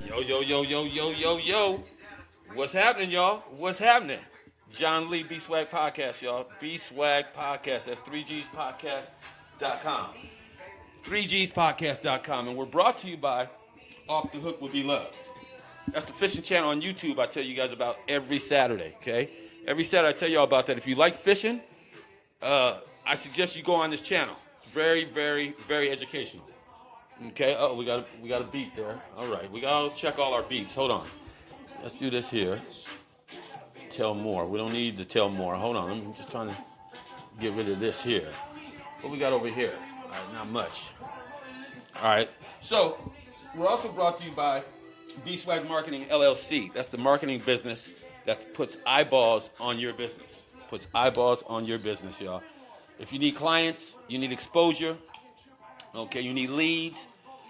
Yo, yo, yo, yo, yo, yo, yo. What's happening, y'all? What's happening? John Lee B Swag Podcast, y'all. B Swag Podcast. That's 3Gs Podcast.com. 3Gs Podcast.com. And we're brought to you by Off the Hook Will Be Love. That's the fishing channel on YouTube I tell you guys about every Saturday, okay? Every Saturday I tell y'all about that. If you like fishing, I suggest you go on this channel. It's very, very, very educational. Okay. Oh, we got a beat there. All right. We gotta check all our beats. Hold on. Let's do this here. Tell more. We don't need to tell more. Hold on. I'm just trying to get rid of this here. What we got over here? All right. Not much. All right. So we're also brought to you by B-Swag Marketing LLC. That's the marketing business that puts eyeballs on your business. Puts eyeballs on your business, y'all. If you need clients, you need exposure. Okay, you need leads,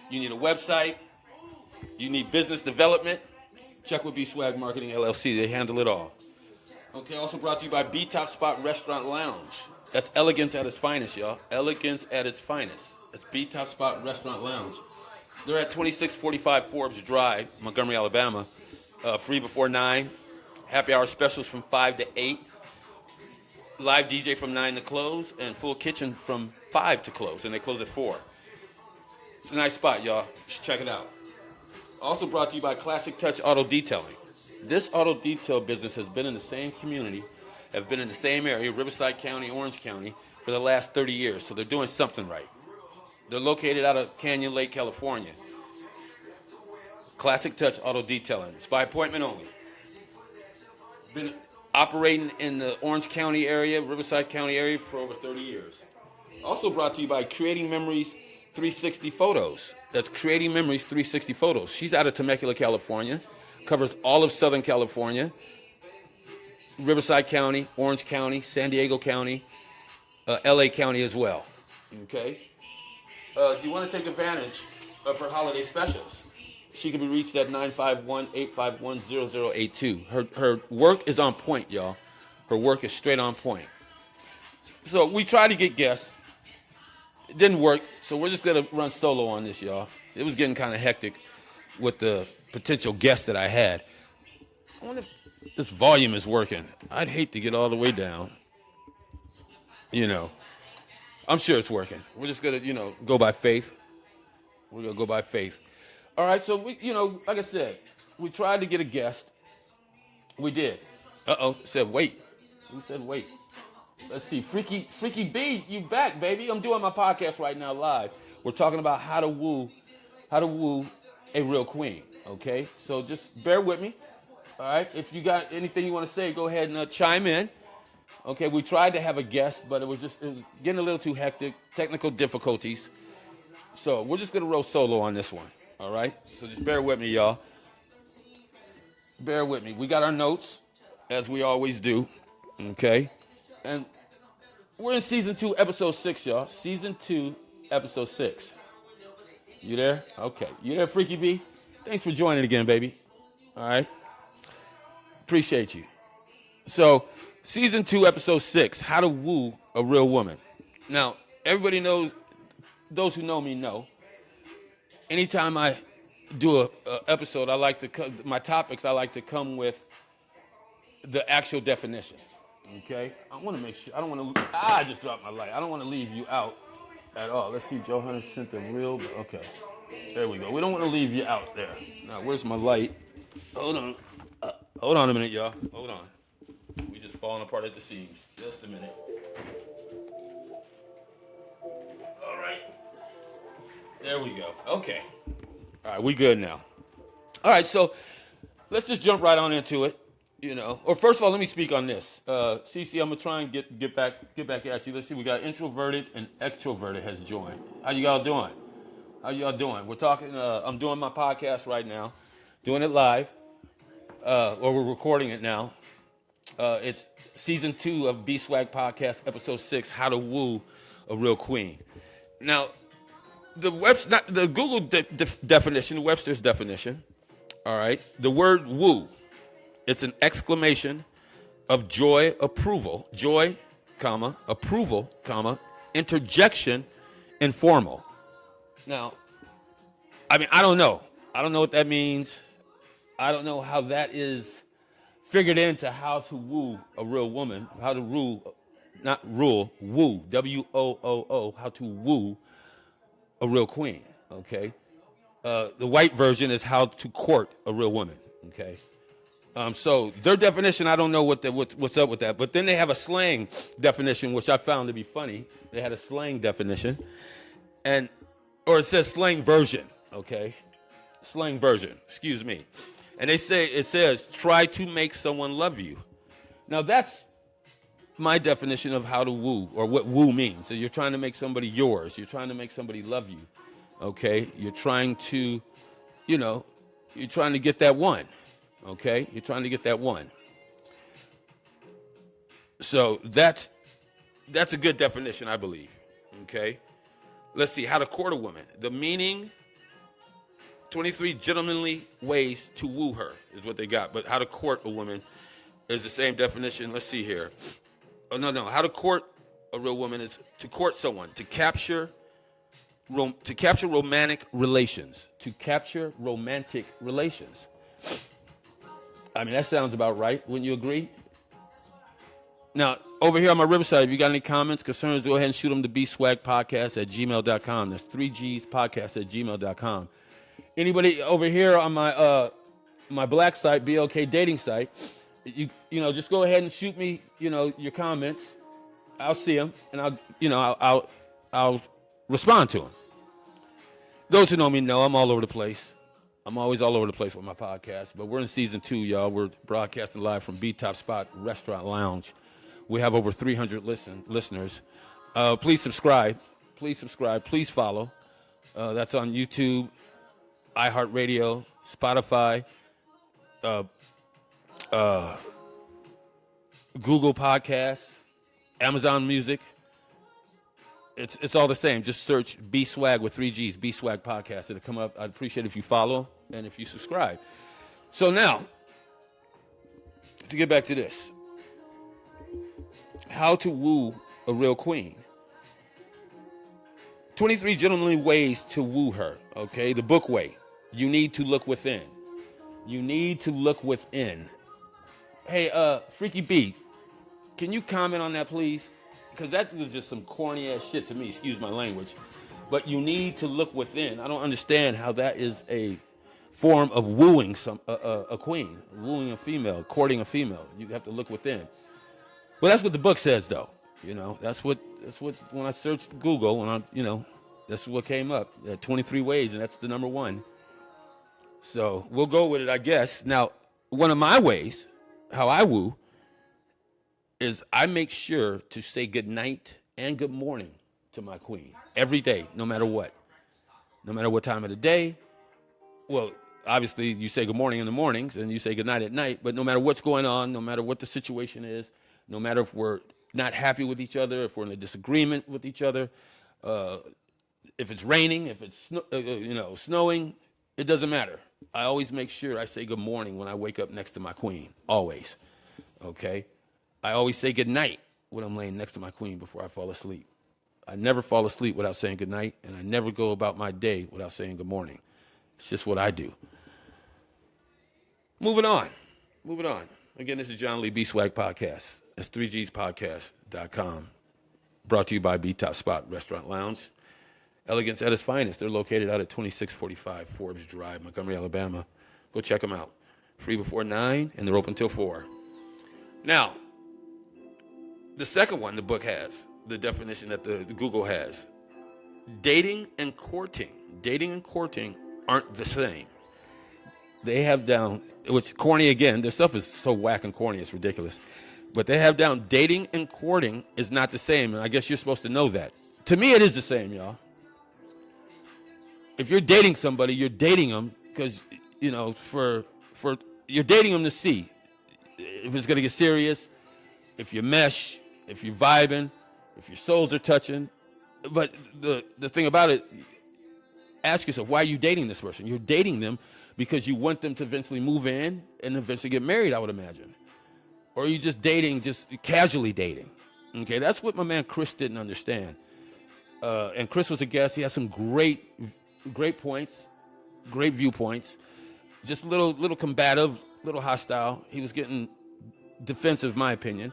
you need a website, you need business development. Check with B-Swag Marketing LLC. They handle it all. Okay, also brought to you by B-Top Spot Restaurant Lounge. That's elegance at its finest, y'all. Elegance at its finest. That's B-Top Spot Restaurant Lounge. They're at 2645 Forbes Drive, Montgomery, Alabama. Free before 9. Happy hour specials from 5 to 8. Live DJ from 9 to close, and full kitchen from 5 to close, and they close at 4. It's a nice spot, y'all. You should check it out. Also brought to you by Classic Touch Auto Detailing. This auto detail business has been in the same community, have been in the same area, Riverside County, Orange County, for the last 30 years, so they're doing something right. They're located out of Canyon Lake, California. Classic Touch Auto Detailing. It's by appointment only. Been operating in the Orange County area, Riverside County area for over 30 years. Also brought to you by Creating Memories 360 Photos. That's Creating Memories 360 Photos. She's out of Temecula, California. Covers all of Southern California. Riverside County, Orange County, San Diego County, LA County as well. Okay? You want to take advantage of her holiday specials. She can be reached at 951-851-0082. Her work is on point, y'all. Her work is straight on point. So we tried to get guests. It didn't work, so we're just going to run solo on this, y'all. It was getting kind of hectic with the potential guests that I had. I wonder if this volume is working. I'd hate to get all the way down. You know, I'm sure it's working. We're just going to, go by faith. We're going to go by faith. All right, so we, like I said, we tried to get a guest. We did. Said wait. Who said wait? Let's see. Freaky B, you back, baby. I'm doing my podcast right now live. We're talking about how to woo a real queen. Okay, so just bear with me. All right, if you got anything you want to say, go ahead and chime in. Okay, we tried to have a guest, but it was getting a little too hectic. Technical difficulties. So we're just gonna roll solo on this one. All right, so just bear with me, y'all. Bear with me. We got our notes, as we always do. Okay, and we're in season 2, episode 6, y'all. Season 2, episode 6. You there? Okay. You there, Freaky B? Thanks for joining again, baby. All right. Appreciate you. So, season 2, episode 6, how to woo a real woman. Now, everybody knows, those who know me know, anytime I do a episode, my topics, I like to come with the actual definition. Okay? I want to make sure, I just dropped my light. I don't want to leave you out at all. Let's see, Joe Hunter sent the real, okay. There we go. We don't want to leave you out there. Now, where's my light? Hold on. Hold on a minute, y'all. Hold on. We just falling apart at the seams. Just a minute. All right. There we go. Okay. All right, we good now. All right, so let's just jump right on into it. Or first of all, let me speak on this. CC, I'm gonna try and get back at you. Let's see, we got introverted and extroverted has joined. How you all doing? We're talking. I'm doing my podcast right now, doing it live, or we're recording it now. It's season 2 of B Swag Podcast, episode 6, How to Woo a Real Queen. Now, the Google definition, Webster's definition. All right, the word woo. It's an exclamation of joy, approval, approval, interjection, informal. Now, I don't know. I don't know what that means. I don't know how that is figured into how to woo a real woman, how to rule, not rule, woo, W-O-O-O, how to woo a real queen, okay? The white version is how to court a real woman, okay? So their definition, I don't know what's up with that. But then they have a slang definition, which I found to be funny. They had a slang definition, or it says slang version, okay? Slang version, excuse me. And it says, try to make someone love you. Now that's my definition of how to woo, or what woo means. So you're trying to make somebody yours. You're trying to make somebody love you, okay? You're trying to, you're trying to get that one. Okay, you're trying to get that one. So that's a good definition, I believe. Okay, let's see how to court a woman. The meaning: 23 gentlemanly ways to woo her is what they got. But how to court a woman is the same definition. Let's see here. Oh no, how to court a real woman is to court someone, to capture romantic relations. To capture romantic relations. I mean, that sounds about right. Wouldn't you agree? Now, over here on my Riverside, if you got any comments, concerns, go ahead and shoot them to bswagpodcast@gmail.com. That's 3gspodcast@gmail.com. Anybody over here on my black site, BLK dating site, just go ahead and shoot me, your comments. I'll see them, and I'll respond to them. Those who know me know I'm all over the place. I'm always all over the place with my podcast, but we're in season 2, y'all. We're broadcasting live from B-Top Spot Restaurant Lounge. We have over 300 listeners. Please subscribe. Please subscribe. Please follow. That's on YouTube, iHeartRadio, Spotify, Google Podcasts, Amazon Music. It's all the same. Just search B-Swag with 3 G's, B-Swag Podcast. It'll come up. I'd appreciate it if you follow and if you subscribe. So now, to get back to this. How to woo a real queen. 23 gentlemanly ways to woo her, okay? The book way. You need to look within. You need to look within. Hey, Freaky B, can you comment on that, please? Because that was just some corny ass shit to me, excuse my language. But you need to look within. I don't understand how that is a form of wooing a queen, wooing a female, courting a female. You have to look within. Well, that's what the book says, though. That's what when I searched Google, that's what came up. 23 ways, and that's the number 1. So we'll go with it, I guess. Now, one of my ways, how I woo, is I make sure to say good night and good morning to my queen every day, no matter what. No matter what time of the day. Well, obviously, you say good morning in the mornings and you say good night at night, but no matter what's going on, no matter what the situation is, no matter if we're not happy with each other, if we're in a disagreement with each other, if it's raining, if it's snowing, it doesn't matter. I always make sure I say good morning when I wake up next to my queen, always, okay? I always say good night when I'm laying next to my queen before I fall asleep. I never fall asleep without saying good night, and I never go about my day without saying good morning. It's just what I do. Moving on. Again, this is John Lee B-Swag Podcast. That's 3gspodcast.com. Brought to you by B-Top Spot Restaurant Lounge. Elegance at its finest. They're located out at 2645 Forbes Drive, Montgomery, Alabama. Go check them out. Free before 9, and they're open till 4. Now, the second one the book has, the definition that the Google has, dating and courting. Dating and courting aren't the same. They have down, which corny again, their stuff is so whack and corny, it's ridiculous. But they have down dating and courting is not the same, and I guess you're supposed to know that. To me, it is the same, y'all. If you're dating somebody, you're dating them because, for you're dating them to see if it's going to get serious, if you mesh, if you're vibing, if your souls are touching. But the thing about it, ask yourself, why are you dating this person? You're dating them because you want them to eventually move in and eventually get married, I would imagine. Or are you just dating, just casually dating? Okay, that's what my man Chris didn't understand. And Chris was a guest. He had some great points, great viewpoints. just little combative, little hostile. He was getting defensive, in my opinion,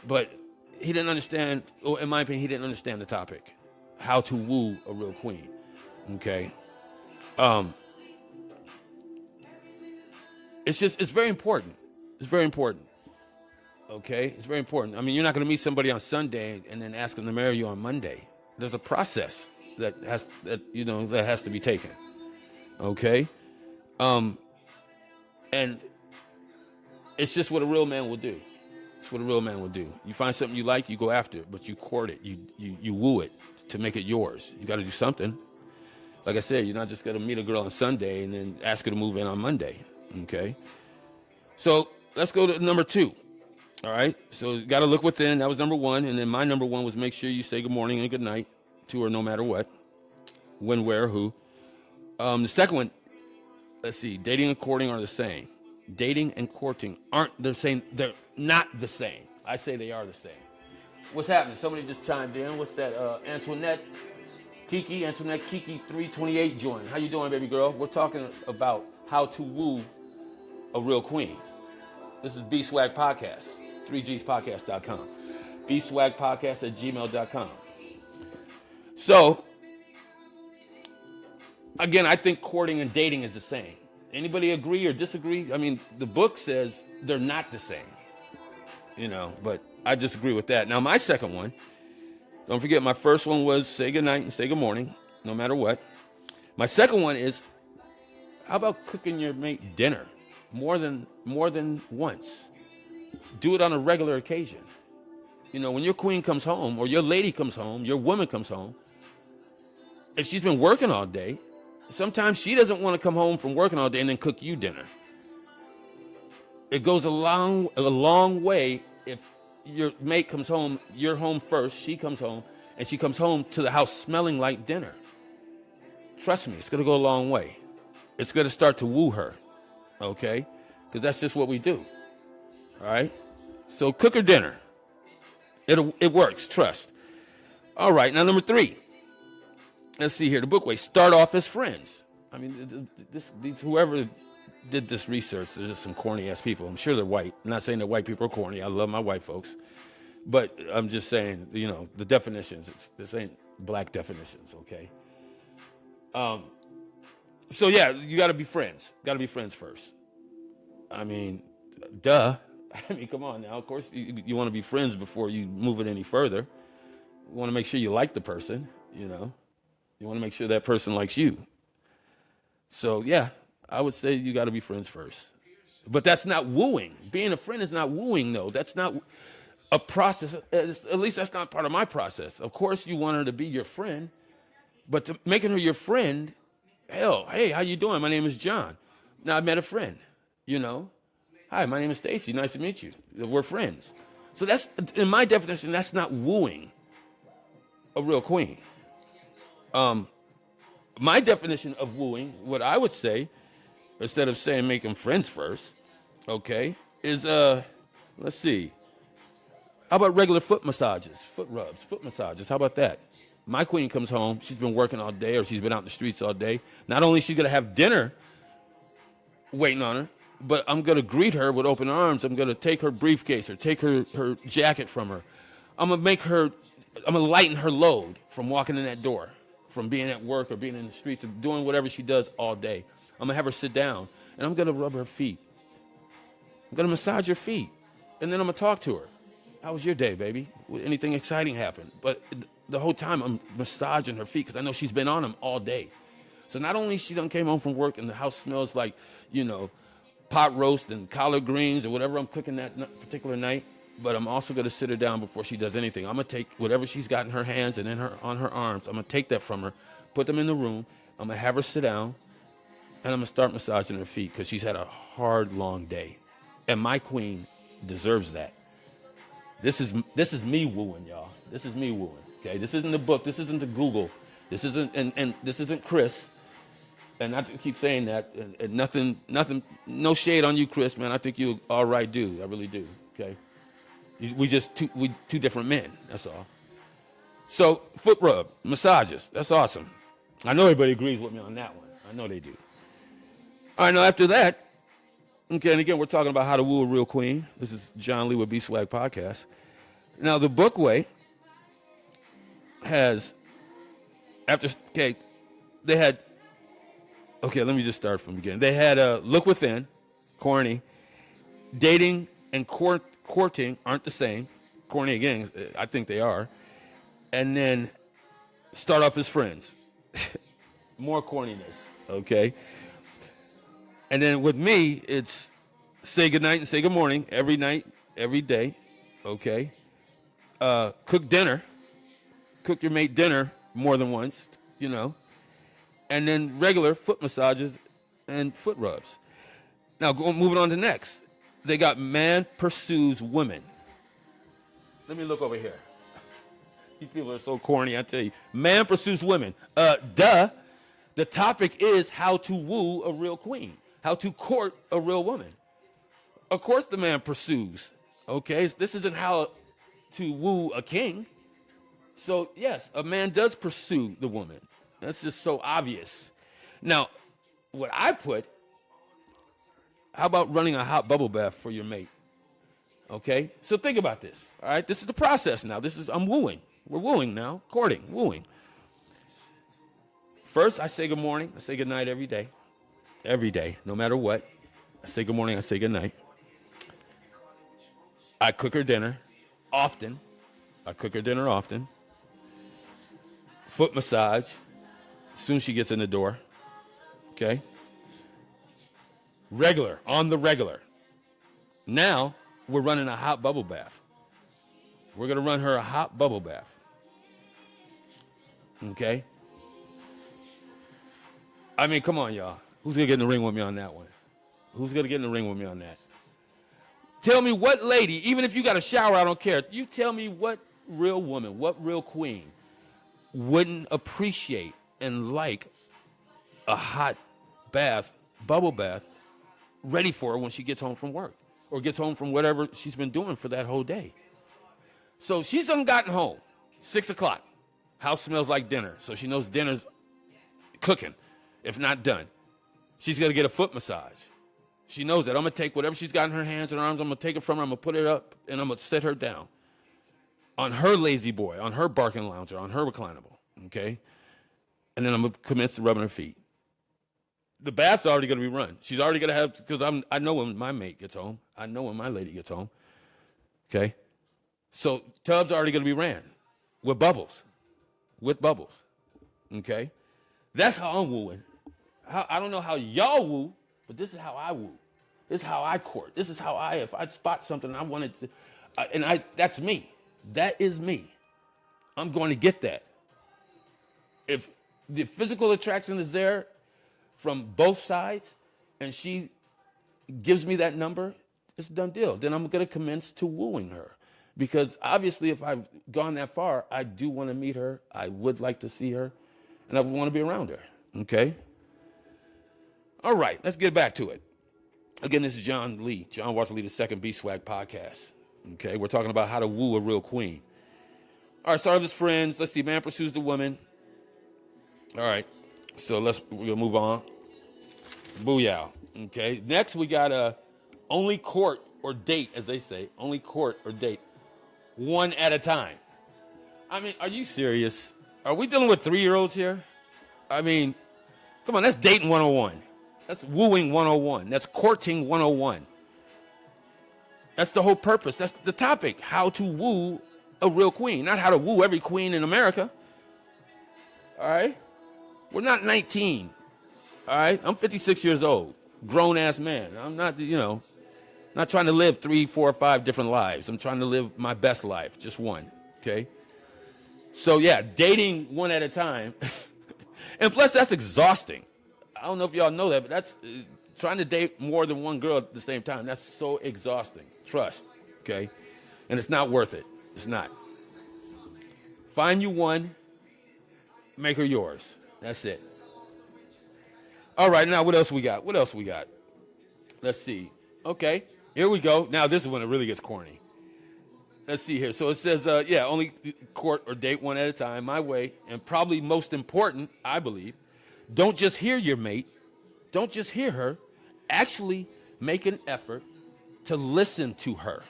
but he didn't understand. Or in my opinion, he didn't understand the topic, how to woo a real queen. Okay, it's very important. It's very important. Okay, it's very important. I mean, you're not going to meet somebody on Sunday and then ask them to marry you on Monday. There's a process that has to be taken. Okay, and it's just what a real man will do. It's what a real man will do. You find something you like, you go after it, but you court it, you woo it to make it yours. You got to do something. Like I said, you're not just going to meet a girl on Sunday and then ask her to move in on Monday. Okay, so let's go to number 2. All right, so you got to look within. That was number 1, and then my number 1 was make sure you say good morning and good night to her, no matter what, when, where, who. The second one, let's see, dating and courting are the same. Dating and courting aren't the same. They're not the same. I say they are the same. What's happening? Somebody just chimed in. What's that? Antoinette Kiki 328 joined. How you doing, baby girl? We're talking about how to woo a real queen. This is B-Swag Podcast, 3gspodcast.com. bswagpodcast@gmail.com. So, again, I think courting and dating is the same. Anybody agree or disagree? I mean, the book says they're not the same, but I disagree with that. Now, my second one, don't forget, my first one was say good night and say good morning, no matter what. My second one is, how about cooking your mate dinner more than once? Do it on a regular occasion. When your queen comes home or your lady comes home, your woman comes home, if she's been working all day, sometimes she doesn't want to come home from working all day and then cook you dinner. It goes a long way if your mate comes home, you're home first, she comes home, and she comes home to the house smelling like dinner. Trust me, it's going to go a long way. It's going to start to woo her, okay? Because that's just what we do, all right? So cook her dinner. It works, trust. All right, now number 3. Let's see here. The book way. Start off as friends. I mean, whoever did this research, there's just some corny ass people. I'm sure they're white. I'm not saying that white people are corny. I love my white folks, but I'm just saying, the definitions. This ain't black definitions, okay? So yeah, you got to be friends. Got to be friends first. I mean, duh. I mean, come on now. Of course, you want to be friends before you move it any further. You want to make sure you like the person. You want to make sure that person likes you. So, yeah, I would say you got to be friends first. But that's not wooing. Being a friend is not wooing, though. That's not a process. At least that's not part of my process. Of course, you want her to be your friend. But to making her your friend, hell, hey, how you doing? My name is John. Now, I met a friend, Hi, my name is Stacy. Nice to meet you. We're friends. So that's, in my definition, that's not wooing a real queen. My definition of wooing, what I would say, instead of saying make them friends first, okay, is, let's see. How about regular foot massages, foot rubs, foot massages? How about that? My queen comes home. She's been working all day or she's been out in the streets all day. Not only is she going to have dinner waiting on her, but I'm going to greet her with open arms. I'm going to take her briefcase or take her jacket from her. I'm going to lighten her load from walking in that door, from being at work or being in the streets or doing whatever she does all day. I'm going to have her sit down, and I'm going to rub her feet. I'm going to massage her feet, and then I'm going to talk to her. How was your day, baby? Anything exciting happen? But the whole time I'm massaging her feet because I know she's been on them all day. So not only she done came home from work and the house smells like, pot roast and collard greens or whatever I'm cooking that particular night, but I'm also going to sit her down before she does anything. I'm going to take whatever she's got in her hands and on her arms. I'm going to take that from her, put them in the room. I'm going to have her sit down, and I'm going to start massaging her feet because she's had a hard, long day. And my queen deserves that. This is me wooing, y'all. This is me wooing, okay? This isn't the book. This isn't the Google. This isn't, and this isn't Chris. And I keep saying that, and nothing, no shade on you, Chris, man. I think you're all right dude. I really do, okay? We two different men, that's all. So, foot rub, massages, that's awesome. I know everybody agrees with me on that one. I know they do. All right, now after that, okay, and again, we're talking about how to woo a real queen. This is John Lee with B-Swag Podcast. Now, the Bookway has, they had, okay, let me just start from the beginning. They had Look Within, corny. Dating and courting aren't the same. Corny again, I think they are. And then Start Off as Friends. More corniness, okay? And then with me, it's say goodnight and say good morning every night, every day, okay? Cook dinner. Cook your mate dinner more than once, you know. And then regular foot massages and foot rubs. Now, moving on to next. They got man pursues women. Let me look over here. These people are so corny, I tell you. Man pursues women. Duh. The topic is how to woo a real queen. How to court a real woman. Of course the man pursues. Okay? This isn't how to woo a king. So, yes, a man does pursue the woman. That's just so obvious. Now, what I put, how about running a hot bubble bath for your mate? Okay? So think about this. All right? This is the process now. I'm wooing. We're wooing now. Courting. Wooing. First, I say good morning. I say good night every day. Every day. No matter what. I say good morning. I say good night. I cook her dinner. Often. I cook her dinner often. Foot massage. As soon as she gets in the door. Okay? Regular. On the regular. Now, we're running a hot bubble bath. We're going to run her a hot bubble bath. Okay? I mean, come on, y'all. Who's going to get in the ring with me on that one? Who's going to get in the ring with me on that? Tell me what lady, even if you got a shower, I don't care. You tell me what real woman, what real queen wouldn't appreciate and like a hot bath, bubble bath, ready for her when she gets home from work or gets home from whatever she's been doing for that whole day. So she's done gotten home, 6 o'clock. House smells like dinner, so she knows dinner's cooking, if not done. She's going to get a foot massage. She knows that. I'm going to take whatever she's got in her hands and arms, I'm going to take it from her, I'm going to put it up, and I'm going to sit her down on her lazy boy, on her barking lounger, on her reclinable, okay? And then I'm going to commence to rubbing her feet. The bath's already going to be run. She's already going to have, because I know when my mate gets home. I know when my lady gets home, okay? So tub's already going to be ran with bubbles, okay? That's how I'm wooing. I don't know how y'all woo, but this is how I woo. This is how I court. This is how if I spot something I wanted to, that's me. That is me. I'm going to get that. If the physical attraction is there from both sides and she gives me that number, it's a done deal. Then I'm going to commence to wooing her. Because obviously if I've gone that far, I do want to meet her. I would like to see her. And I want to be around her. Okay? All right, let's get back to it. Again, this is John Lee, John Walter Lee, the second B-Swag Podcast. Okay, we're talking about how to woo a real queen. All right, start with his friends. Let's see, man pursues the woman. All right, so we'll move on. Booyah. Okay, next we got only court or date, as they say. Only court or date. One at a time. I mean, are you serious? Are we dealing with 3-year-olds here? I mean, come on, that's dating 101. That's wooing 101. That's courting 101. That's the whole purpose. That's the topic. How to woo a real queen. Not how to woo every queen in America. All right? We're not 19. All right? I'm 56 years old. Grown-ass man. I'm not, not trying to live 3, 4, 5 different lives. I'm trying to live my best life. Just one. Okay? So, yeah, dating one at a time. And plus, that's exhausting. I don't know if y'all know that, but that's trying to date more than one girl at the same time. That's so exhausting. Trust, okay? And it's not worth it. It's not. Find you one, make her yours. That's it. All right, now what else we got? Let's see. Okay, here we go. Now this is when it really gets corny. Let's see here. So it says, only court or date one at a time, my way. And probably most important, I believe, don't just hear your mate. Don't just hear her. actually make an effort to listen to her.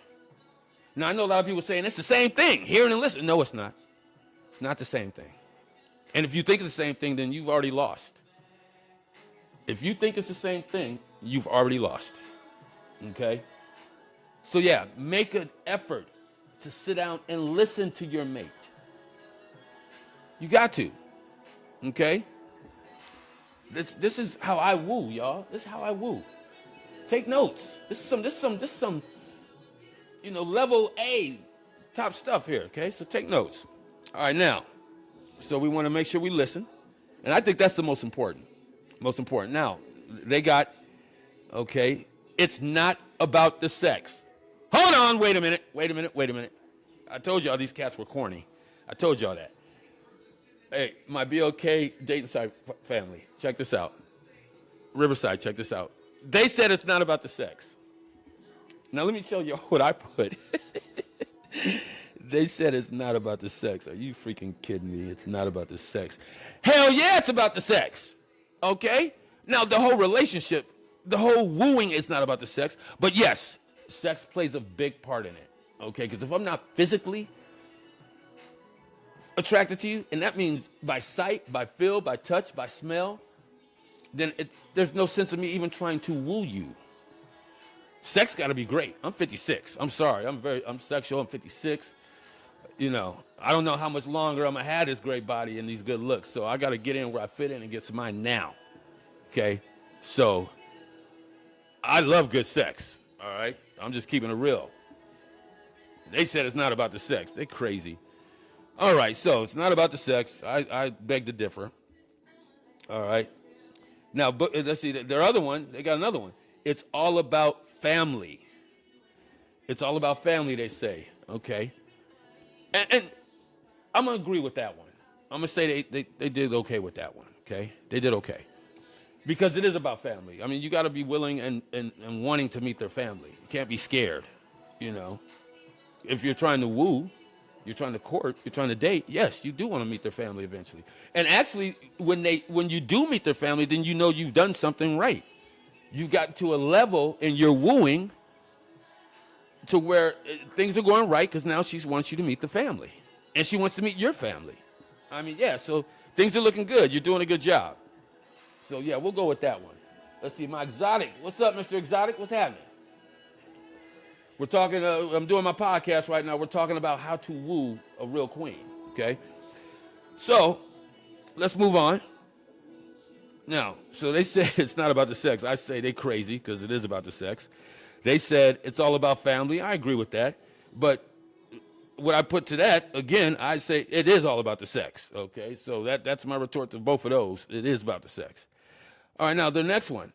Now, I know a lot of people saying it's the same thing, hearing and listening. No, it's not. It's not the same thing. And if you think it's the same thing, then you've already lost. If you think it's the same thing, you've already lost. Okay? So yeah, make an effort to sit down and listen to your mate. You got to. Okay? This is how I woo, y'all. This is how I woo. Take notes. This is some level A top stuff here, okay? So take notes. All right, now, so we want to make sure we listen. And I think that's the most important. Most important. Now, they got, okay, it's not about the sex. Hold on, wait a minute. I told y'all these cats were corny. I told y'all that. Hey, my BOK dating site family, check this out. Riverside, check this out. They said it's not about the sex. Now, let me show you what I put. They said it's not about the sex. Are you freaking kidding me? It's not about the sex. Hell yeah, it's about the sex. Okay? Now, the whole relationship, the whole wooing is not about the sex. But yes, sex plays a big part in it. Okay? Because if I'm not physically attracted to you, and that means by sight, by feel, by touch, by smell, then there's no sense of me even trying to woo you. Sex got to be great. I'm 56. I'm sorry. I'm sexual. I'm 56. I don't know how much longer I'm going to have this great body and these good looks. So I got to get in where I fit in and get to mine now. Okay? So I love good sex. All right? I'm just keeping it real. They said it's not about the sex. They're crazy. All right. So it's not about the sex. I beg to differ. All right. Now, but let's see. Their other one, they got another one. It's all about family. It's all about family, they say. Okay. And I'm going to agree with that one. I'm going to say they did okay with that one. Okay. They did okay. Because it is about family. I mean, you got to be willing and wanting to meet their family. You can't be scared. If you're trying to woo, you're trying to court, you're trying to date, yes, you do want to meet their family eventually. And actually, when you do meet their family, then you know you've done something right. You got to a level in your wooing to where things are going right because now she wants you to meet the family. And she wants to meet your family. I mean, yeah, so things are looking good. You're doing a good job. So, yeah, we'll go with that one. Let's see, my exotic. What's up, Mr. Exotic? What's happening? We're talking, I'm doing my podcast right now. We're talking about how to woo a real queen, okay? So, let's move on. Now, so they say it's not about the sex. I say they crazy because it is about the sex. They said it's all about family. I agree with that. But what I put to that, again, I say it is all about the sex, okay? So that's my retort to both of those. It is about the sex. All right, now the next one,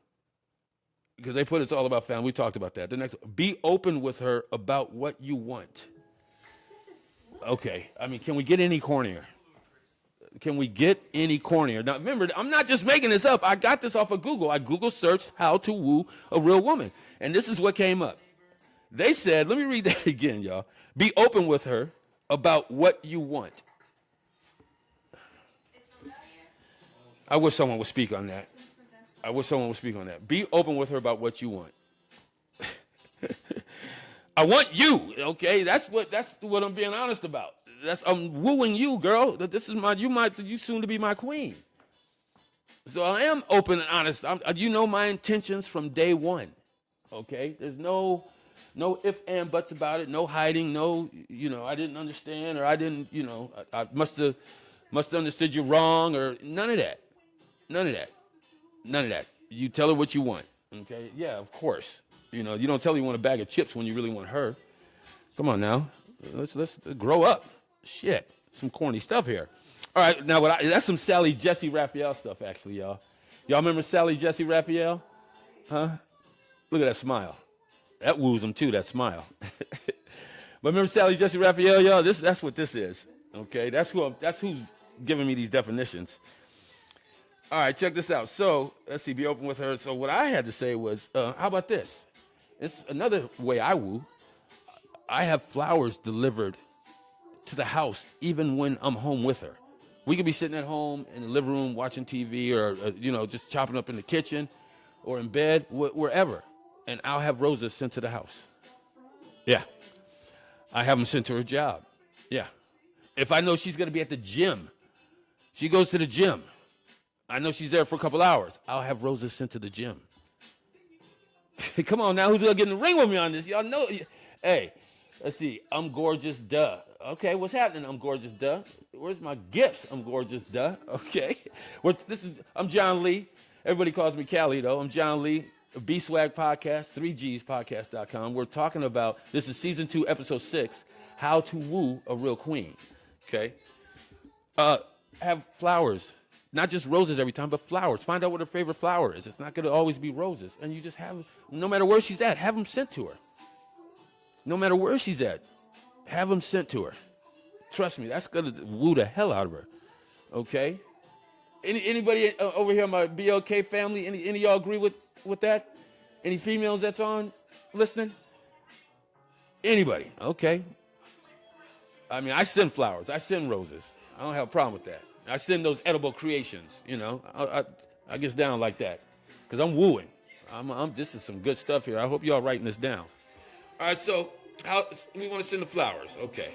because they put it's all about family. We talked about that. The next one, be open with her about what you want. Okay, I mean, can we get any cornier? Can we get any cornier? Now, remember, I'm not just making this up. I got this off of Google. I Google searched how to woo a real woman, and this is what came up. They said, let me read that again, y'all. Be open with her about what you want. I wish someone would speak on that. Be open with her about what you want. I want you, okay? That's what I'm being honest about. I'm wooing you, girl. You soon to be my queen. So I am open and honest. You know my intentions from day one, okay? There's no if and buts about it. No hiding. No, I didn't understand or I didn't, I must have understood you wrong or none of that. None of that. You tell her what you want, okay? Yeah, of course. You don't tell her you want a bag of chips when you really want her. Come on now. Let's grow up. Shit, some corny stuff here. All right, now that's some Sally Jessy Raphael stuff, actually, y'all. Y'all remember Sally Jessy Raphael? Huh? Look at that smile. That woos them too, that smile. But remember Sally Jessy Raphael, y'all? That's what this is. Okay, that's who's giving me these definitions. All right, check this out. So let's see, be open with her. So what I had to say was, how about this? It's another way I woo. I have flowers delivered to the house even when I'm home with her. We could be sitting at home in the living room watching TV or, just chopping up in the kitchen. or in bed, wherever. And I'll have roses sent to the house. Yeah. I have them sent to her job. Yeah. If I know she's going to be at the gym, she goes to the gym. I know she's there for a couple hours. I'll have roses sent to the gym. Come on now, who's going to get in the ring with me on this? Y'all know. Hey, let's see. I'm gorgeous, duh. Okay, what's happening? I'm gorgeous, duh. Where's my gifts? I'm gorgeous, duh. Okay. I'm John Lee. Everybody calls me Callie, though. I'm John Lee, B-Swag Podcast, 3gspodcast.com. We're talking about, this is Season 2, Episode 6, How to Woo a Real Queen. Okay? Have flowers. Not just roses every time, but flowers. Find out what her favorite flower is. It's not going to always be roses. And you just have, no matter where she's at, have them sent to her. No matter where she's at, have them sent to her. Trust me, that's going to woo the hell out of her. Okay? Anybody over here in my BLK family, any of y'all agree with that? Any females that's on listening? Anybody? Okay. I mean, I send flowers. I send roses. I don't have a problem with that. I send those edible creations, you know. I get down like that because I'm wooing. This is some good stuff here. I hope y'all writing this down. All right, so we want to send the flowers. Okay.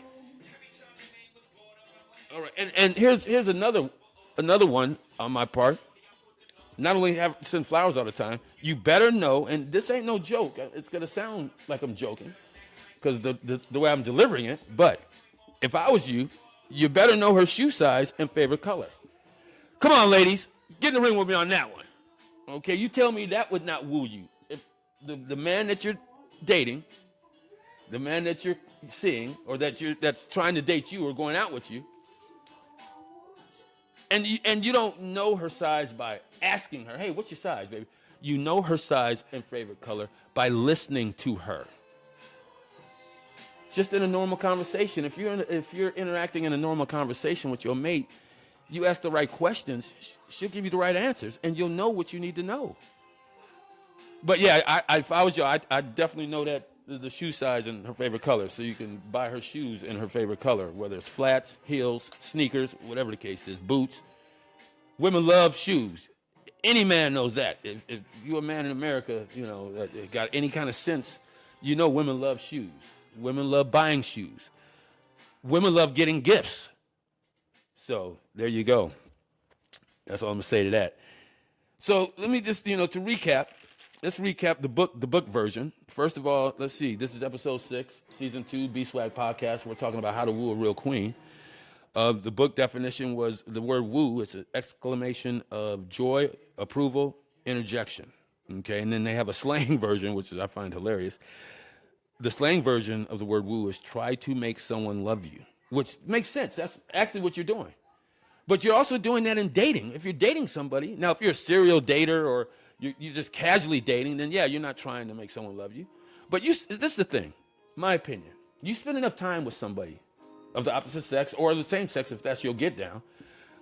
All right, and here's another one on my part. Not only have to send flowers all the time, you better know, and this ain't no joke. It's gonna sound like I'm joking because the way I'm delivering it. But if I was you, you better know her shoe size and favorite color. Come on, ladies, get in the ring with me on that one. Okay, you tell me that would not woo you. If the man that you're dating, the man that you're seeing, or that's trying to date you or going out with you, and you don't know her size by asking her, hey, what's your size, baby? You know her size and favorite color by listening to her. Just in a normal conversation, if you're interacting in a normal conversation with your mate, you ask the right questions, she'll give you the right answers, and you'll know what you need to know. But yeah, if I was you, I definitely know that the shoe size and her favorite color, so you can buy her shoes in her favorite color, whether it's flats, heels, sneakers, whatever the case is, boots. Women love shoes. Any man knows that. If you're a man in America, you know, that got any kind of sense, you know women love shoes. Women love buying shoes. Women love getting gifts. So there you go. That's all I'm gonna say to that. So let me just, to recap. Let's recap the book version. First of all, let's see. This is episode 6, season 2, B-Swag Podcast. We're talking about how to woo a real queen. The book definition was the word woo. It's an exclamation of joy, approval, interjection. Okay, and then they have a slang version, which I find hilarious. The slang version of the word woo is try to make someone love you, which makes sense. That's actually what you're doing. But you're also doing that in dating. If you're dating somebody, now if you're a serial dater or you're just casually dating, then yeah, you're not trying to make someone love you. But this is the thing, my opinion. You spend enough time with somebody of the opposite sex or the same sex, if that's your get down.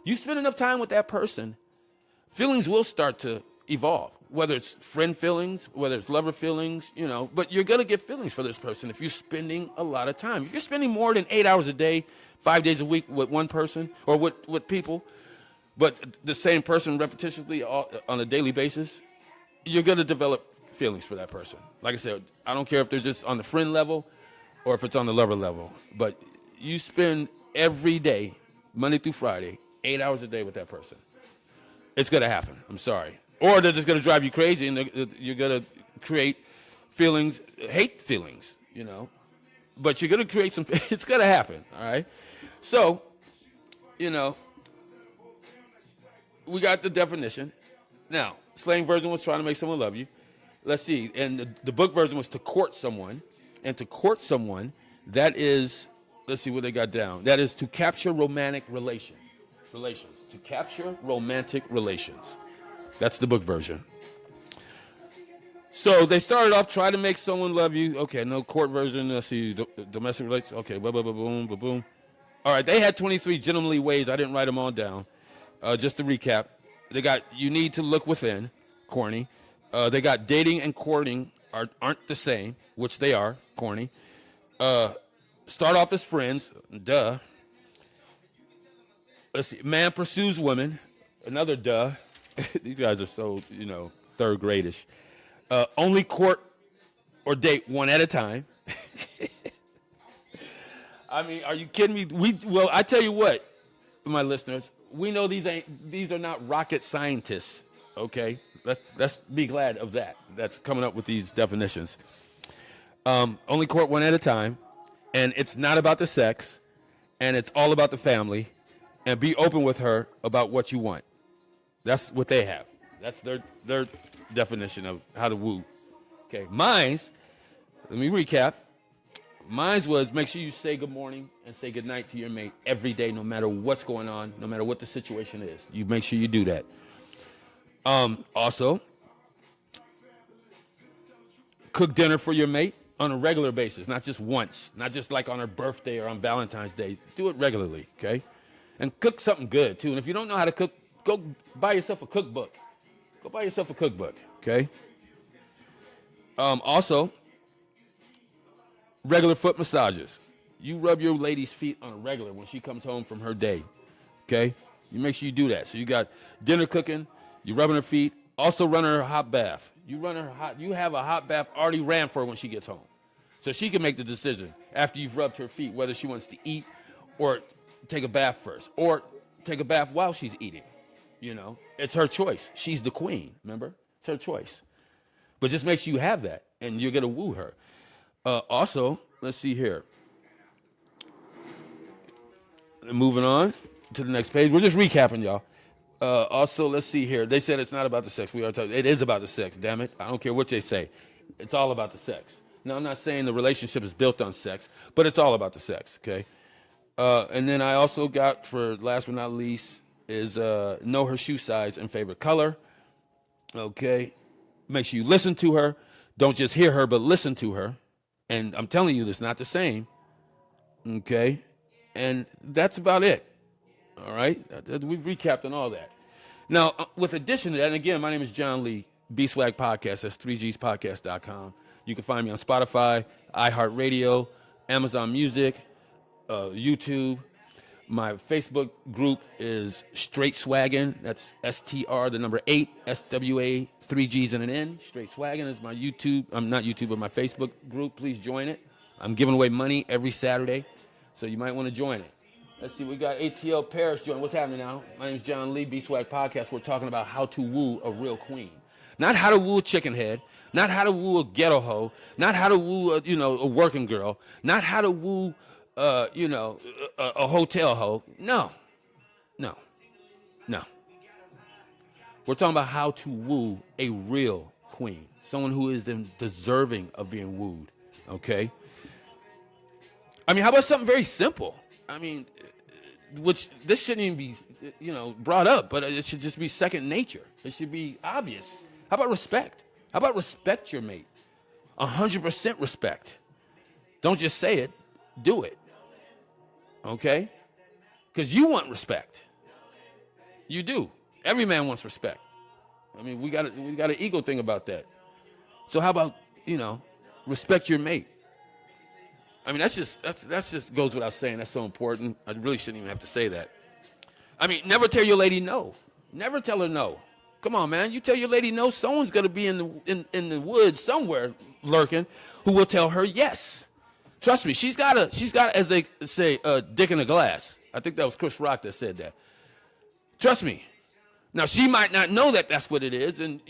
You spend enough time with that person, feelings will start to evolve. Whether it's friend feelings, whether it's lover feelings, but you're going to get feelings for this person if you're spending a lot of time. If you're spending more than 8 hours a day, 5 days a week with one person or with people, but the same person repetitiously on a daily basis, you're going to develop feelings for that person. Like I said, I don't care if they're just on the friend level or if it's on the lover level, but you spend every day, Monday through Friday, 8 hours a day with that person. It's going to happen. I'm sorry. Or they're just going to drive you crazy and you're going to create feelings, hate feelings, But you're going to create some, it's going to happen, all right? So, we got the definition. Now, slang version was trying to make someone love you. Let's see. And the book version was to court someone. And to court someone, that is, let's see what they got down. That is to capture romantic relations. To capture romantic relations. That's the book version. So they started off trying to make someone love you. Okay, no court version. Let's see, domestic relations. Okay, boom, boom. All right, they had 23 gentlemanly ways. I didn't write them all down. Just to recap, they got you need to look within, corny. They got dating and courting aren't the same, which they are, corny. Start off as friends, duh. Let's see, man pursues women, another duh. These guys are so, third gradish. Only court or date one at a time. I mean, are you kidding me? Well, I tell you what, my listeners, we know these are not rocket scientists. Okay, let's be glad of that. That's coming up with these definitions. Only court one at a time, and it's not about the sex, and it's all about the family, and be open with her about what you want. That's what they have. That's their definition of how to woo. Okay, mine's. Let me recap. Mine's was make sure you say good morning and say good night to your mate every day, no matter what's going on, no matter what the situation is. You make sure you do that. Also, cook dinner for your mate on a regular basis, not just once, not just like on her birthday or on Valentine's Day. Do it regularly, okay? And cook something good, too. And if you don't know how to cook, go buy yourself a cookbook. Go buy yourself a cookbook, okay? Also, regular foot massages. You rub your lady's feet on a regular when she comes home from her day, okay? You make sure you do that. So you got dinner cooking, you rubbing her feet, also run her a hot bath. You have a hot bath already ran for her when she gets home. So she can make the decision after you've rubbed her feet whether she wants to eat or take a bath first or take a bath while she's eating. You know, it's her choice. She's the queen, remember? It's her choice. But just make sure you have that and you're going to woo her. Also, let's see here. Moving on to the next page. We're just recapping, y'all. Also, let's see here. They said it's not about the sex. We are talking. It is about the sex. Damn it! I don't care what they say. It's all about the sex. Now, I'm not saying the relationship is built on sex, but it's all about the sex. Okay. And then I also got, for last but not least, is know her shoe size and favorite color. Okay. Make sure you listen to her. Don't just hear her, but listen to her. And I'm telling you, this not the same. Okay. And that's about it. All right. We've recapped on all that. Now, with addition to that, and again, my name is John Lee, B-Swag Podcast. That's 3gspodcast.com. You can find me on Spotify, iHeartRadio, Amazon Music, YouTube. My Facebook group is Straight Swaggin'. That's STR, the number 8, SWA, 3 G's and an N. Straight Swaggin' is my YouTube. I'm not YouTube, but my Facebook group. Please join it. I'm giving away money every Saturday, so you might want to join it. Let's see, we got ATL Paris joining. What's happening now? My name is John Lee, B-Swag Podcast. We're talking about how to woo a real queen. Not how to woo a chicken head, not how to woo a ghetto hoe, not how to woo a working girl, not how to woo a hotel hoe. No. We're talking about how to woo a real queen, someone who is deserving of being wooed, okay? I mean, how about something very simple? I mean, which this shouldn't even be, brought up, but it should just be second nature. It should be obvious. How about respect? How about respect your mate? 100% respect. Don't just say it, do it. Okay? Because you want respect. You do. Every man wants respect. I mean, we got an ego thing about that. So how about, respect your mate? I mean, that's just goes without saying. That's so important. I really shouldn't even have to say that. I mean, never tell your lady no. Never tell her no. Come on, man. You tell your lady no, someone's gonna be in the woods somewhere lurking who will tell her yes. Trust me, she's got, as they say, a dick in a glass. I think that was Chris Rock that said that. Trust me. Now, she might not know that that's what it is, and,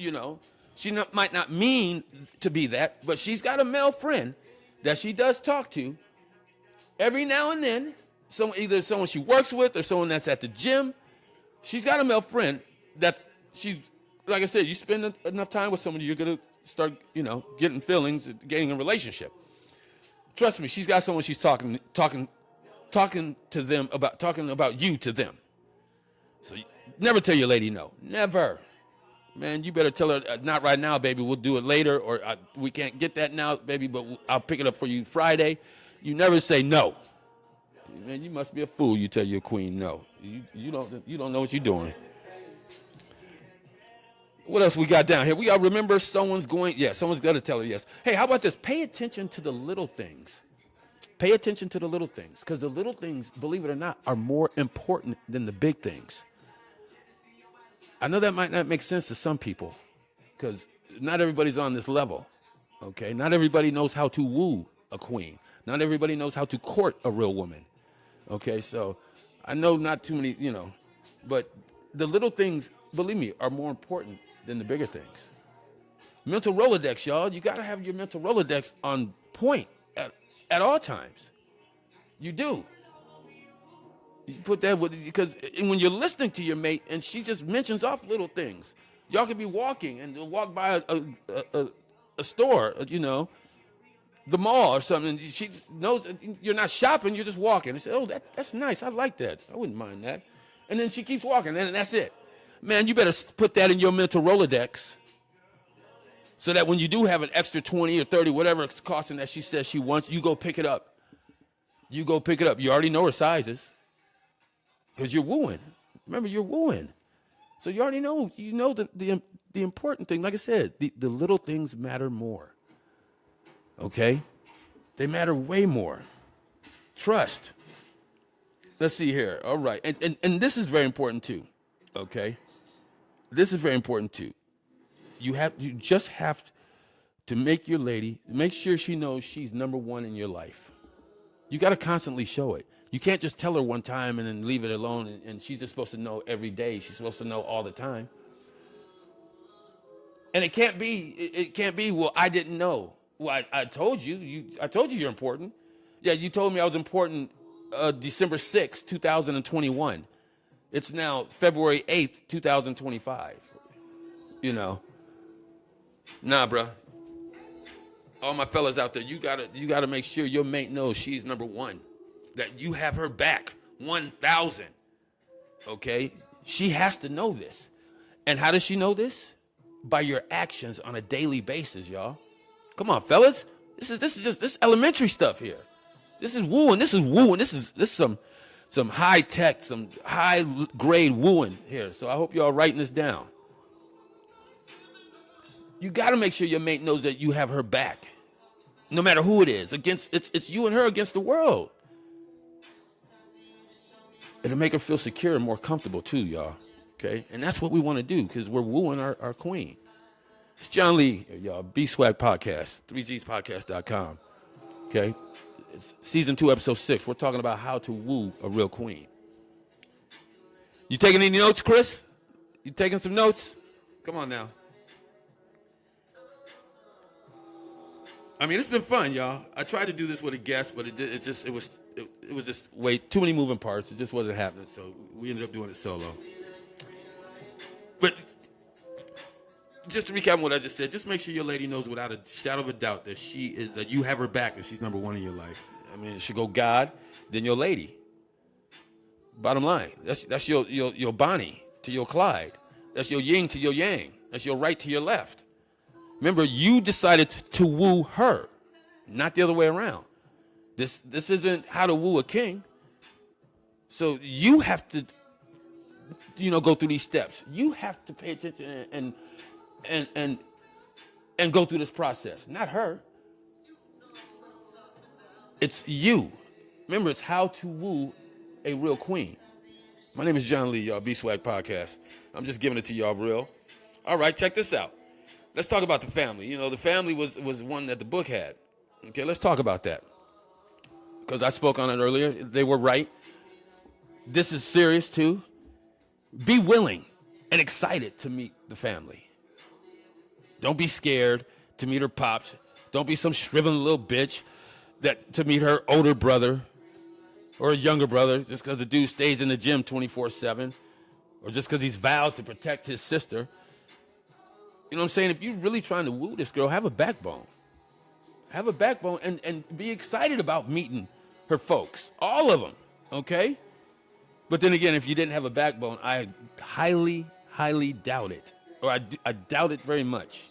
might not mean to be that, but she's got a male friend that she does talk to every now and then, either someone she works with or someone that's at the gym. She's got a male friend she's, like I said, you spend enough time with somebody, you're going to start, getting feelings, getting a relationship. Trust me, she's got someone she's talking to them about, talking about you to them. So never tell your lady no. Never. Man, you better tell her, not right now, baby. We'll do it later, or we can't get that now, baby, but I'll pick it up for you Friday. You never say no. Man, you must be a fool. You tell your queen no. You don't know what you're doing. What else we got down here? We got to remember someone's got to tell her yes. Hey, how about this? Pay attention to the little things. Pay attention to the little things, because the little things, believe it or not, are more important than the big things. I know that might not make sense to some people, because not everybody's on this level. Okay, not everybody knows how to woo a queen. Not everybody knows how to court a real woman. Okay, so I know not too many, but the little things, believe me, are more important than the bigger things. Mental Rolodex, y'all. You got to have your mental Rolodex on point at all times. You do. You put that with, because when you're listening to your mate and she just mentions off little things, y'all could be walking and walk by a store, the mall or something. And she knows you're not shopping, you're just walking. And say, oh, that's nice. I like that. I wouldn't mind that. And then she keeps walking, and that's it. Man, you better put that in your mental Rolodex so that when you do have an extra 20 or 30, whatever it's costing that she says she wants, you go pick it up. You go pick it up. You already know her sizes because you're wooing. Remember, you're wooing. So you already know. You know the important thing. Like I said, the little things matter more. Okay? They matter way more. Trust. Let's see here. All right. And this is very important too. Okay? This is very important too. You just have to make your lady, make sure she knows she's number one in your life. You got to constantly show it. You can't just tell her one time and then leave it alone, and she's just supposed to know every day. She's supposed to know all the time. And it can't be, well, I didn't know. Well, I told you. I told you you're important. Yeah, you told me I was important December 6th, 2021. It's now February 8th, 2025. Nah, bro. All my fellas out there, you gotta make sure your mate knows she's number one. That you have her back. 1,000. Okay? She has to know this. And how does she know this? By your actions on a daily basis, y'all. Come on, fellas. This is elementary stuff here. This is wooing. This is some high tech, some high grade wooing here. So I hope y'all writing this down. You got to make sure your mate knows that you have her back, no matter who it is. It's you and her against the world. It'll make her feel secure and more comfortable too, y'all. Okay, and that's what we want to do because we're wooing our queen. It's John Lee, y'all. B-Swag Podcast, 3gspodcast.com. Okay, it's season 2, episode 6. We're talking about how to woo a real queen. You taking any notes, Chris? You taking some notes? Come on now. I mean, it's been fun, y'all. I tried to do this with a guest, but it was just way too many moving parts. It just wasn't happening, so we ended up doing it solo. But just to recap what I just said, just make sure your lady knows without a shadow of a doubt that that you have her back and she's number one in your life. I mean, it should go God, then your lady. Bottom line, that's your Bonnie to your Clyde. That's your yin to your yang. That's your right to your left. Remember, you decided to woo her, not the other way around. This isn't how to woo a king. So you have to, go through these steps. You have to pay attention and go through this process, not her. It's you. Remember, it's how to woo a real queen. My name is John Lee, y'all. B-Swag Podcast. I'm just giving it to y'all real. All right, check this out. Let's talk about the family. The family was one that the book had. Okay, let's talk about that. Because I spoke on it earlier. They were right. This is serious, too. Be willing and excited to meet the family. Don't be scared to meet her pops. Don't be some shriveling little bitch to meet her older brother or a younger brother just because the dude stays in the gym 24/7 or just because he's vowed to protect his sister. You know what I'm saying? If you're really trying to woo this girl, have a backbone. Have a backbone and be excited about meeting her folks. All of them, okay? But then again, if you didn't have a backbone, I highly, highly doubt it. Or I doubt it very much.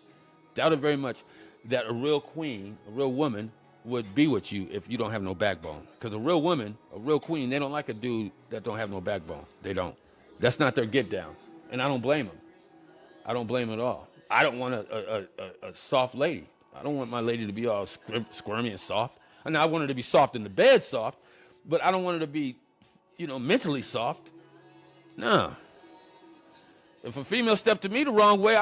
Doubt it very much that a real queen, a real woman, would be with you if you don't have no backbone. Because a real woman, a real queen, they don't like a dude that don't have no backbone. They don't. That's not their get down. And I don't blame them. I don't blame them at all. I don't want a soft lady. I don't want my lady to be all squirmy and soft. I want her to be soft in the bed, soft, but I don't want her to be, mentally soft. No. If a female stepped to me the wrong way,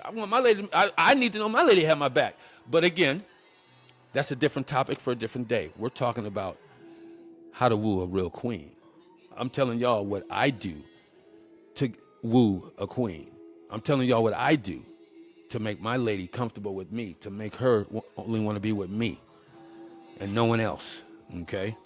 I want my lady. I need to know my lady have my back. But again, that's a different topic for a different day. We're talking about how to woo a real queen. I'm telling y'all what I do to woo a queen. I'm telling y'all what I do to make my lady comfortable with me, to make her only want to be with me and no one else. Okay?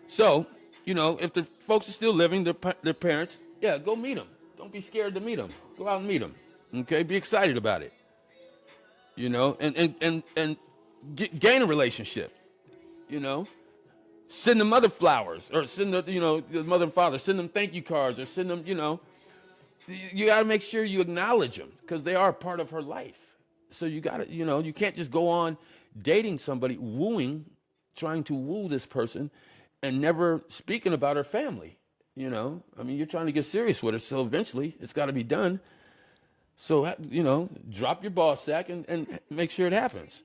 So, if the folks are still living, their parents, yeah, go meet them. Don't be scared to meet them. Go out and meet them. Okay? Be excited about it. And gain a relationship. Send the mother flowers, or send the mother and father, send them thank you cards, or send them, you got to make sure you acknowledge them because they are part of her life. So you got to, you can't just go on dating somebody, trying to woo this person and never speaking about her family. You're trying to get serious with her. So eventually it's got to be done. So, drop your ball sack and make sure it happens.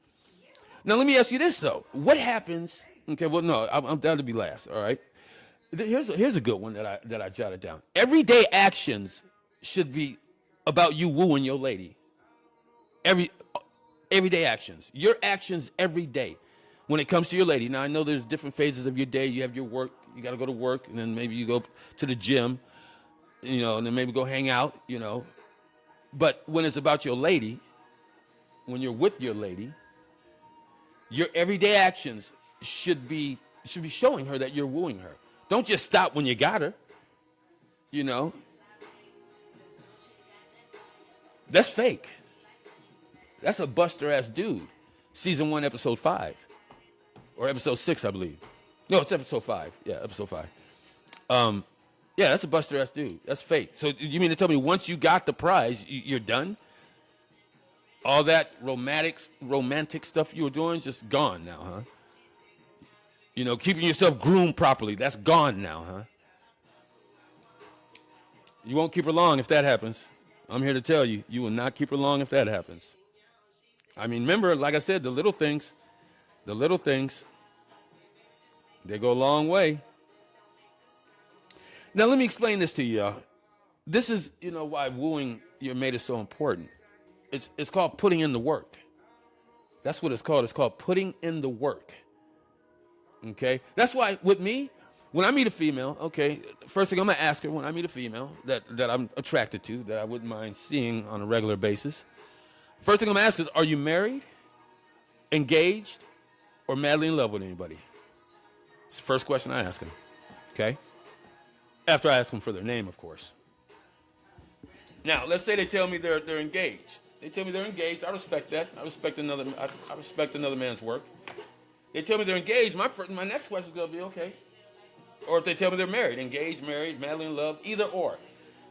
Now, let me ask you this, though. What happens? Okay, well, no, I'm down to be last, all right? Here's a good one that I jotted down. Everyday actions should be about you wooing your lady. Everyday actions. Your actions every day when it comes to your lady. Now, I know there's different phases of your day. You have your work. You got to go to work, and then maybe you go to the gym, and then maybe go hang out, But when it's about your lady, when you're with your lady, your everyday actions should be showing her that you're wooing her. Don't just stop when you got her. That's fake. That's a buster ass dude. Season 1, episode 5. Or episode 6, I believe. No, it's episode 5. Yeah, episode 5. Yeah, that's a buster ass dude. That's fake. So you mean to tell me once you got the prize, you're done? All that romantic stuff you were doing, just gone now, huh? Keeping yourself groomed properly, that's gone now, huh? You won't keep her long if that happens. I'm here to tell you, you will not keep her long if that happens. Remember, like I said, the little things, they go a long way. Now, let me explain this to you, y'all. This is, why wooing your mate is so important. It's called putting in the work. That's what it's called. It's called putting in the work. Okay? That's why with me, when I meet a female, okay, first thing I'm going to ask her when I meet a female that I'm attracted to, that I wouldn't mind seeing on a regular basis, first thing I'm going to ask is, are you married, engaged, or madly in love with anybody? It's the first question I ask them. Okay? After I ask them for their name, of course. Now, let's say they tell me they're engaged. They tell me they're engaged. I respect that. I respect another man's work. They tell me they're engaged. My next question is going to be, okay. Or if they tell me they're married, engaged, married, madly in love, either or.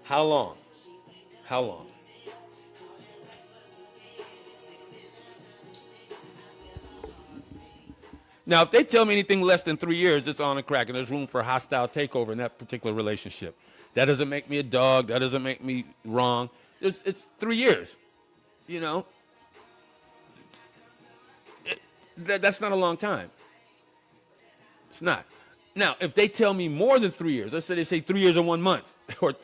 How long? How long? Now, if they tell me anything less than 3 years, it's on a crack, and there's room for a hostile takeover in that particular relationship. That doesn't make me a dog. That doesn't make me wrong. It's 3 years. That's not a long time. It's not. Now, if they tell me more than 3 years, let's say they say 3 years and 1 month, or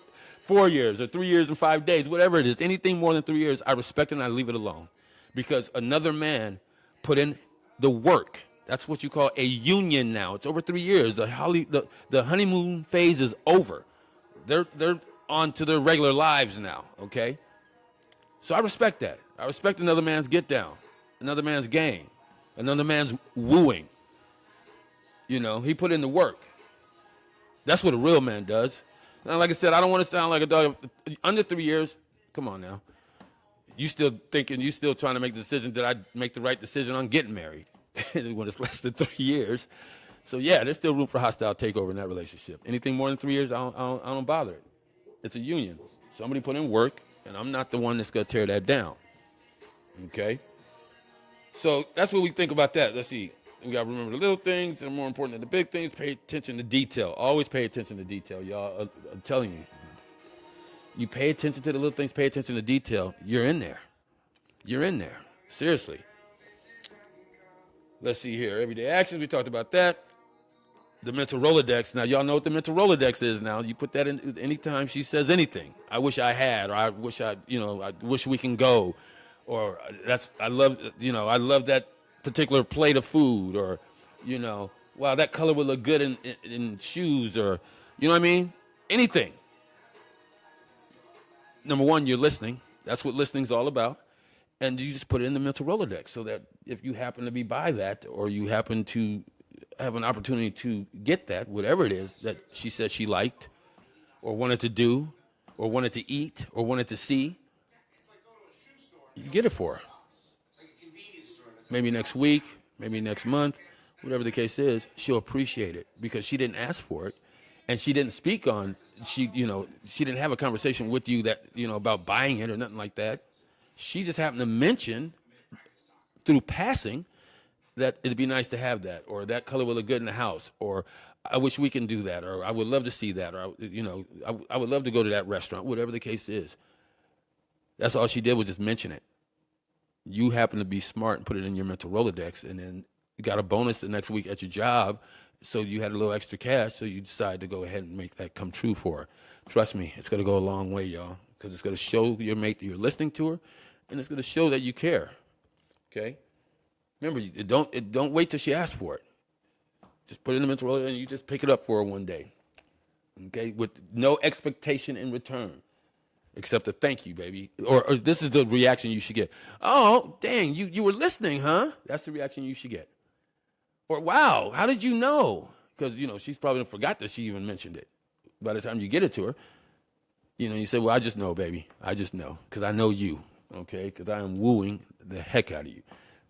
4 years, or 3 years and 5 days, whatever it is, anything more than 3 years, I respect it and I leave it alone. Because another man put in the work. That's what you call a union now. It's over 3 years. The honeymoon phase is over. They're on to their regular lives now, okay? So I respect that. I respect another man's get down, another man's game, another man's wooing. He put in the work. That's what a real man does. And like I said, I don't want to sound like a dog. Under 3 years, come on now. You still trying to make the decision, did I make the right decision on getting married? When it's less than 3 years. So yeah, there's still room for hostile takeover in that relationship. Anything more than 3 years, I don't bother it. It's a union. Somebody put in work, and I'm not the one that's going to tear that down. Okay? So that's what we think about that. Let's see. We got to remember the little things that are more important than the big things. Pay attention to detail. Always pay attention to detail, y'all. I'm telling you. You pay attention to the little things, pay attention to detail. You're in there. You're in there. Seriously. Let's see here. Everyday actions. We talked about that. The mental Rolodex. Now, y'all know what the mental Rolodex is now. You put that in anytime she says anything. I wish I had, or I wish I wish we can go, or I love that particular plate of food, or, wow, that color would look good in shoes, or, you know what I mean? Anything. Number one, you're listening. That's what listening's all about. And you just put it in the mental Rolodex so that if you happen to be by that, or you happen to have an opportunity to get that, whatever it is that she said she liked or wanted to do or wanted to eat or wanted to see, you get it for her. Maybe next week, maybe next month, whatever the case is, she'll appreciate it because she didn't ask for it. And she didn't speak on, she didn't have a conversation with you that, about buying it or nothing like that. She just happened to mention through passing that it'd be nice to have that, or that color would look good in the house, or I wish we can do that, or I would love to see that, or, I would love to go to that restaurant, whatever the case is. That's all she did was just mention it. You happen to be smart and put it in your mental Rolodex, and then you got a bonus the next week at your job, so you had a little extra cash, so you decided to go ahead and make that come true for her. Trust me, it's going to go a long way, y'all, because it's going to show your mate that you're listening to her, and it's going to show that you care, okay? Remember, don't wait till she asks for it. Just put it in the mental Rolodex, and you just pick it up for her one day, okay, with no expectation in return. Except a thank you, baby. Or this is the reaction you should get. Oh, dang, you were listening, huh? That's the reaction you should get. Or, wow, how did you know? Because, she's probably forgot that she even mentioned it. By the time you get it to her, you say, well, I just know, baby. I just know. Because I know you, okay? Because I am wooing the heck out of you,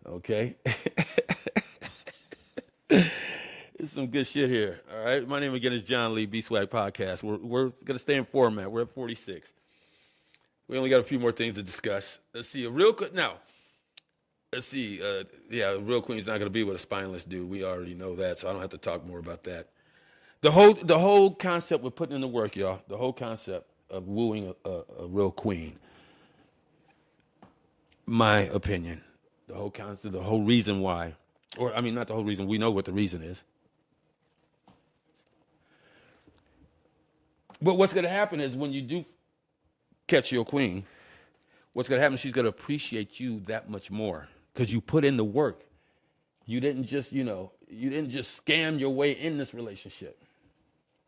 okay? It's some good shit here, all right? My name again is John Lee, B-Swag Podcast. We're going to stay in format. We're at 46. We only got a few more things to discuss. Let's see, real Queen's not going to be with a spineless dude. We already know that, so I don't have to talk more about that. The whole concept we're putting in the work, y'all, the whole concept of wooing a real queen, my opinion, the whole concept, the whole reason why, not the whole reason, we know what the reason is. But what's going to happen is when you do catch your queen, what's going to happen is she's going to appreciate you that much more because you put in the work. You didn't just, scam your way in this relationship.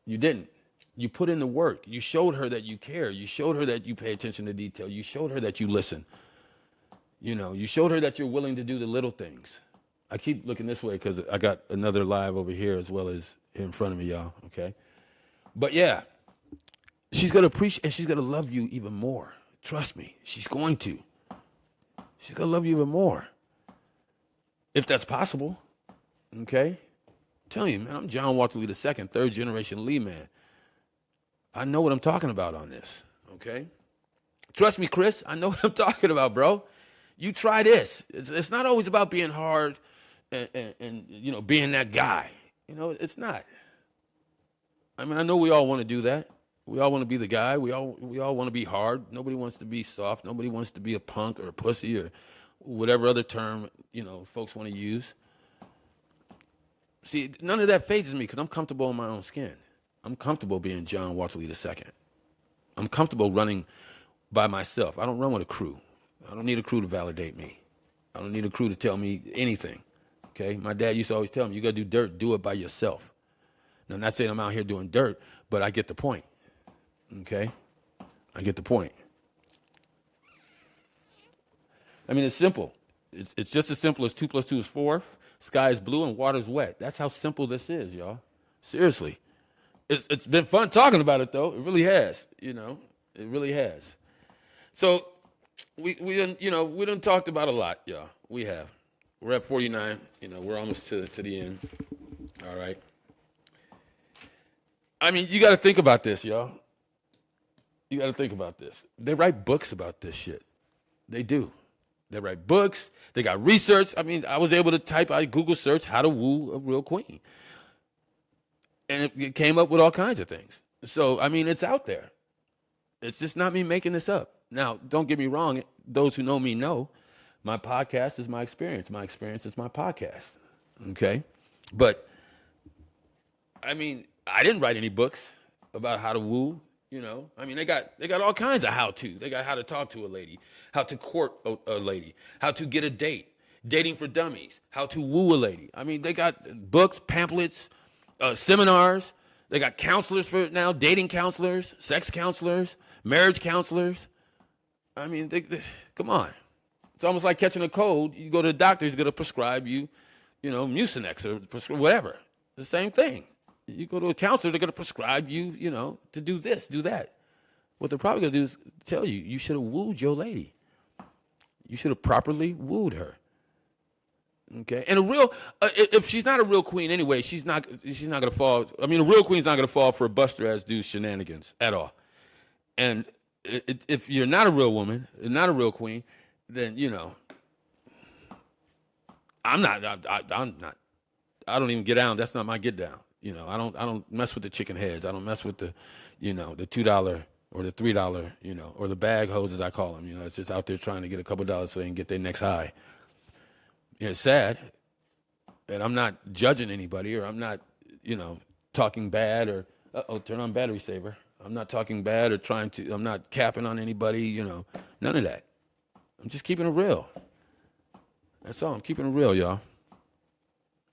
You didn't. You put in the work. You showed her that you care. You showed her that you pay attention to detail. You showed her that you listen. You showed her that you're willing to do the little things. I keep looking this way because I got another live over here as well as here in front of me, y'all, okay? But yeah. She's going to appreciate, and she's going to love you even more. Trust me, she's going to. She's going to love you even more. If that's possible, okay? I'm telling you, man, I'm John Walter Lee II, third generation Lee man. I know what I'm talking about on this, okay? Trust me, Chris, I know what I'm talking about, bro. You try this. It's not always about being hard and being that guy. It's not. I know we all want to do that. We all want to be the guy. We all want to be hard. Nobody wants to be soft. Nobody wants to be a punk or a pussy or whatever other term, folks want to use. See, none of that phases me because I'm comfortable in my own skin. I'm comfortable being John Walter Lee II. I'm comfortable running by myself. I don't run with a crew. I don't need a crew to validate me. I don't need a crew to tell me anything, okay? My dad used to always tell me, you got to do dirt, do it by yourself. Now, I'm not saying I'm out here doing dirt, but I get the point. Okay? I get the point. It's simple. It's just as simple as 2 + 2 is 4. Sky is blue and water's wet. That's how simple this is, y'all. Seriously. It's been fun talking about it, though. It really has. It really has. So we done talked about a lot, y'all. We have. We're at 49. We're almost to the end. All right. You got to think about this, y'all. You got to think about this. They write books about this shit. They do. They write books. They got research. I was able to I Google search how to woo a real queen. And it came up with all kinds of things. So, it's out there. It's just not me making this up. Now, don't get me wrong. Those who know me know my podcast is my experience. My experience is my podcast. Okay? But I mean, I didn't write any books about how to woo. You know, I mean, they got all kinds of how to. They got how to talk to a lady, how to court a lady, how to get a date, dating for dummies, how to woo a lady. I mean, they got books, pamphlets, seminars. They got counselors for it now, dating counselors, sex counselors, marriage counselors. I mean, come on. It's almost like catching a cold. You go to the doctor, he's going to prescribe you, Mucinex or whatever. The same thing. You go to a counselor, they're going to prescribe you, to do this, do that. What they're probably going to do is tell you, you should have wooed your lady. You should have properly wooed her. Okay, and if she's not a real queen anyway, she's not going to fall. I mean, a real queen's not going to fall for a Buster ass dude's shenanigans at all. And if you're not a real woman, not a real queen, then I'm not. I'm not. I don't even get down. That's not my get down. I don't mess with the chicken heads. I don't mess with the $2 or the $3, or the bag hoes as I call them. It's just out there trying to get a couple dollars so they can get their next high. It's sad, and I'm not judging anybody, or I'm not, talking bad, or turn on battery saver. I'm not talking bad or I'm not capping on anybody. None of that. I'm just keeping it real. That's all. I'm keeping it real, y'all.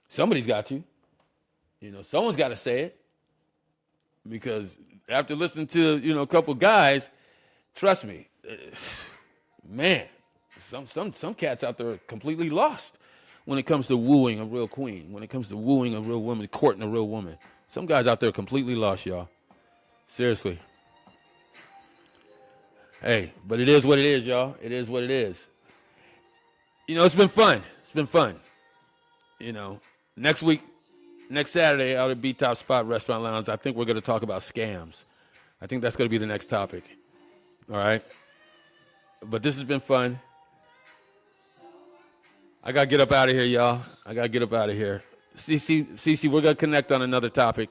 Somebody's got to. Someone's got to say it. Because after listening to, a couple guys, trust me, man, some cats out there are completely lost when it comes to wooing a real queen, when it comes to wooing a real woman, courting a real woman. Some guys out there are completely lost, y'all. Seriously. Hey, but it is what it is, y'all. It is what it is. It's been fun. It's been fun. Next week, next Saturday, out at Beat Top Spot Restaurant Lounge, I think we're going to talk about scams. I think that's going to be the next topic. All right? But this has been fun. I got to get up out of here, y'all. I got to get up out of here. CC, we're going to connect on another topic.